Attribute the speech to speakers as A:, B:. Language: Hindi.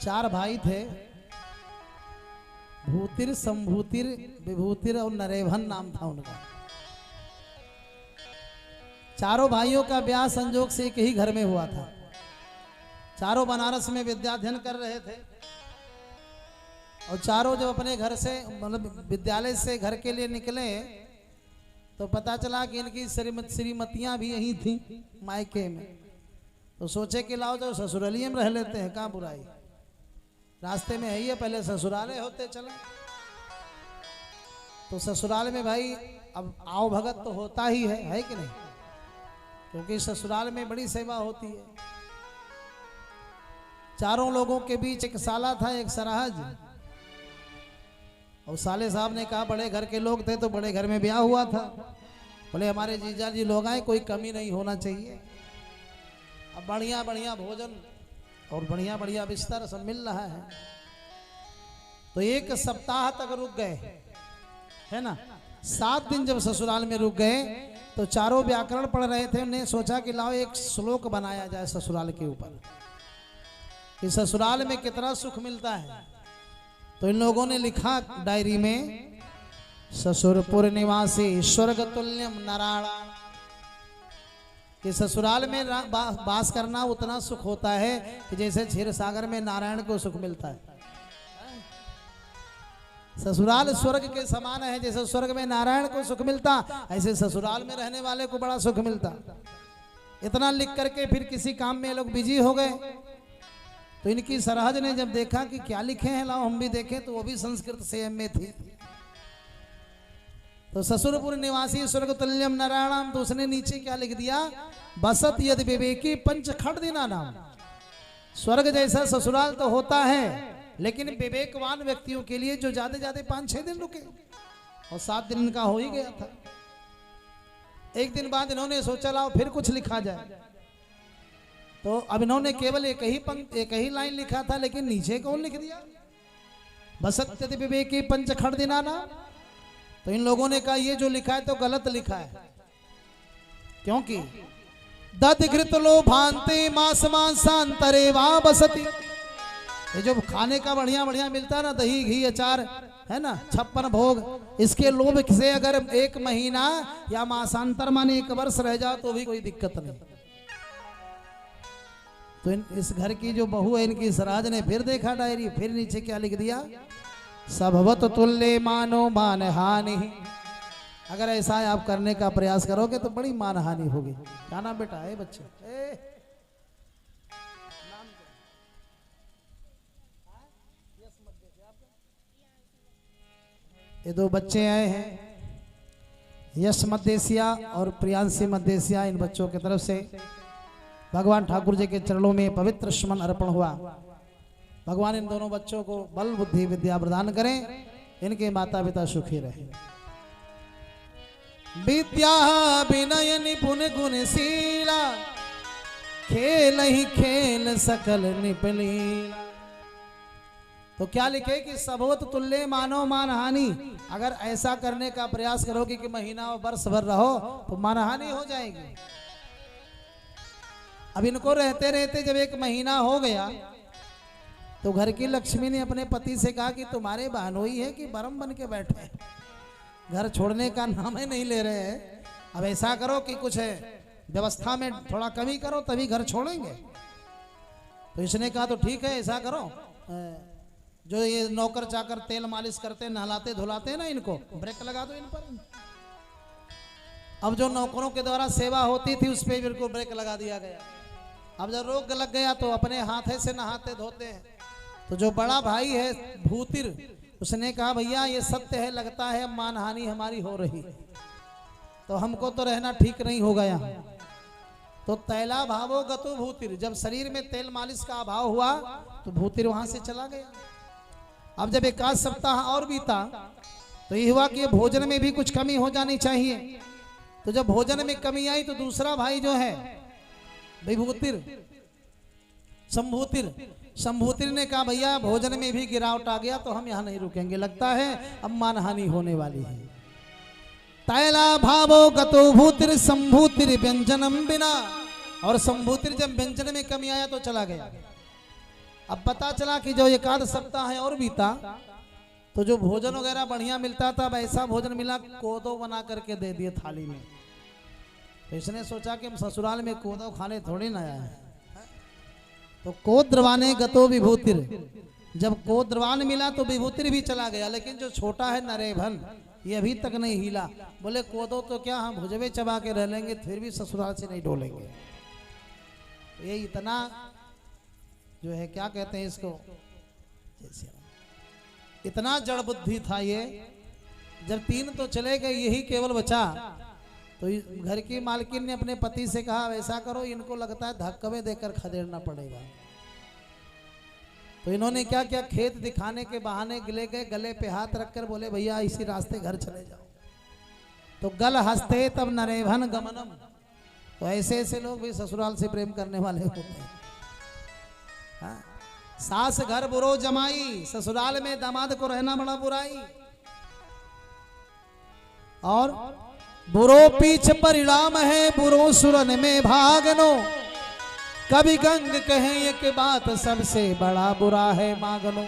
A: चार भाई थे, भूतिर, संभूतिर, विभूतिर और नरेभन नाम था उनका। चारों भाइयों का ब्याह संजोग से एक ही घर में हुआ था। चारों बनारस में विद्याध्ययन कर रहे थे और चारों जब अपने घर से मतलब विद्यालय से घर के लिए निकले तो पता चला कि इनकी श्रीमतियां भी यहीं थी मायके में। तो सोचे कि लाओ तो ससुरालिये में रह लेते हैं, कहाँ बुराई, रास्ते में है ही है, पहले ससुराले होते चले। तो ससुराल में भाई अब आओ भगत तो होता ही है कि नहीं, क्योंकि ससुराल में बड़ी सेवा होती है। चारों लोगों के बीच एक साला था, एक सराहज। और साले साहब ने कहा, बड़े घर के लोग थे तो बड़े घर में ब्याह हुआ था, बोले हमारे जीजा जी लोग आए, कोई कमी नहीं होना चाहिए। अब बढ़िया बढ़िया भोजन और बढ़िया बढ़िया बिस्तर सब मिल रहा है। तो एक सप्ताह तक रुक गए, है ना। 7 दिन जब ससुराल में रुक गए तो चारों व्याकरण पढ़ रहे थे। उन्हें सोचा कि लाओ एक श्लोक बनाया जाए ससुराल के ऊपर, कि ससुराल में कितना सुख मिलता है। तो इन लोगों ने लिखा डायरी में, ससुरपुर निवासी स्वर्ग तुल्यम नारायण, कि ससुराल में वास करना उतना सुख होता है कि जैसे क्षीर सागर में नारायण को सुख मिलता है। ससुराल स्वर्ग के समान है, जैसे स्वर्ग में नारायण को सुख मिलता, ऐसे ससुराल में रहने वाले को बड़ा सुख मिलता। इतना लिख करके फिर किसी काम में लोग बिजी हो गए। तो इनकी सरहज ने जब देखा कि क्या लिखे हैं, लाओ हम भी देखें, तो वो भी संस्कृत से एमए थी। तो ससुरपुर निवासी स्वर्ग तुल्यम नारायणम, तो उसने नीचे क्या लिख दिया, बसत यदि विवेकी पंच खंड दिना नाम। स्वर्ग जैसा ससुराल तो होता है, लेकिन विवेकवान व्यक्तियों के लिए जो ज्यादा 5-6 दिन रुके, और 7 दिन इनका हो ही गया था। एक दिन बाद इन्होंने सोचा लाओ फिर कुछ लिखा जाए। तो अब इन्होंने केवल एक ही लाइन लिखा था, लेकिन नीचे कौन लिख दिया, बसत यदि विवेकी पंच खंड दिना नाम। तो इन लोगों ने कहा ये जो लिखा है तो गलत लिखा है, क्योंकि दधघृत लोभांते मांस मांसांतरे वा बसती। ये जो खाने का बढ़िया बढ़िया मिलता है ना, दही घी अचार है ना, 56 भोग, इसके लोभ से अगर 1 महीना या मासांतर माने 1 वर्ष रह जाओ तो भी कोई दिक्कत नहीं। तो इस घर की जो बहू है, इनकी सराज ने फिर देखा डायरी, फिर नीचे क्या लिख दिया, सबवत तुल्य मानो मान हानि। अगर ऐसा आप करने का प्रयास करोगे तो बड़ी मान हानि होगी। क्या नाम बेटा है बच्चे? ये 2 बच्चे आए हैं, यश मध्य और प्रियांशी मध्य। इन बच्चों की तरफ से भगवान ठाकुर जी के चरणों में पवित्र स्मरण अर्पण हुआ। भगवान इन दोनों बच्चों को बल बुद्धि विद्या प्रदान करें, इनके माता पिता सुखी रहे। विद्या विनय निपुण गुणशीला, खेल ही खेल सकल निपलीला। तो क्या लिखे कि सबवत तुल्य मानो मान हानि। अगर ऐसा करने का प्रयास करोगे कि महीना और वर्ष भर रहो तो मान हानि हो जाएगी। अब इनको रहते रहते जब 1 महीना हो गया तो घर की लक्ष्मी ने अपने पति से कहा कि तुम्हारे बहनोई है कि बरम बन के बैठे, घर छोड़ने का नाम ही नहीं ले रहे हैं। अब ऐसा करो कि कुछ व्यवस्था में थोड़ा कमी करो, तभी घर छोड़ेंगे। तो इसने कहा तो ठीक है, ऐसा करो, जो ये नौकर चाकर तेल मालिश करते नहलाते धुलाते ना, इनको ब्रेक लगा दो इन पर। अब जो नौकरों के द्वारा सेवा होती थी उस पर बिल्कुल ब्रेक लगा दिया गया। अब जब रोग लग गया तो अपने हाथ से नहाते धोते हैं। तो जो बड़ा भाई है भूतिर, उसने कहा भैया ये सत्य है, लगता है मान हानि हमारी हो रही, तो हमको तो रहना ठीक नहीं होगा यहाँ। तो तैला भावो गतो भूतिर, जब शरीर में तेल मालिश का अभाव हुआ तो भूतिर वहां से चला गया। अब जब 1 सप्ताह और बीता तो ये हुआ कि भोजन में भी कुछ कमी हो जानी चाहिए। तो जब भोजन में कमी आई तो दूसरा भाई जो है विभूतिर, संभूतिर ने कहा भैया भोजन में भी गिरावट आ गया तो हम यहाँ नहीं रुकेंगे, लगता है अब मानहानि होने वाली है। तैला भावो गतो भूतिर संभूतिर व्यंजनम बिना, और संभूतिर जब व्यंजन में कमी आया तो चला गया। अब पता चला कि जो एकाध सप्ताह है और बीता, तो जो भोजन वगैरह बढ़िया मिलता था, ऐसा भोजन मिला कोदो बना करके दे दिए थाली में। तो इसने सोचा कि हम ससुराल में कोदो खाने थोड़ी ना आए, तो कोद्रवाने गतो विभूतिर, जब कोद्रवान मिला तो विभूतिर भी चला गया, लेकिन जो छोटा है नरेभन ये अभी तक नहीं हिला। बोले कोदो तो क्या हम भुजवे चबा के रह लेंगे, फिर भी ससुराल से नहीं डोलेंगे। ये इतना जो है क्या कहते हैं इसको, इतना जड़ बुद्धि था ये। जब 3 तो चले गए, यही केवल बचा, तो घर की मालकिन ने अपने पति से कहा वैसा करो, इनको लगता है धक्के देकर खदेड़ना पड़ेगा। तो इन्होंने क्या किया, खेत दिखाने के बहाने ले गए, गले पे हाथ रखकर बोले भैया इसी रास्ते घर चले जाओ। तो गल हंसते तब नरेभन गमनम। तो ऐसे ऐसे लोग भी ससुराल से प्रेम करने वाले होते हैं। हाँ? सास घर बुरो जमाई, ससुराल में दामाद को रहना बड़ा बुराई। और बुरो पीछ परिणाम है, बुरो सुरन में भागनो। कभी गंग कहे एक बात सबसे बड़ा बुरा है मांगनो।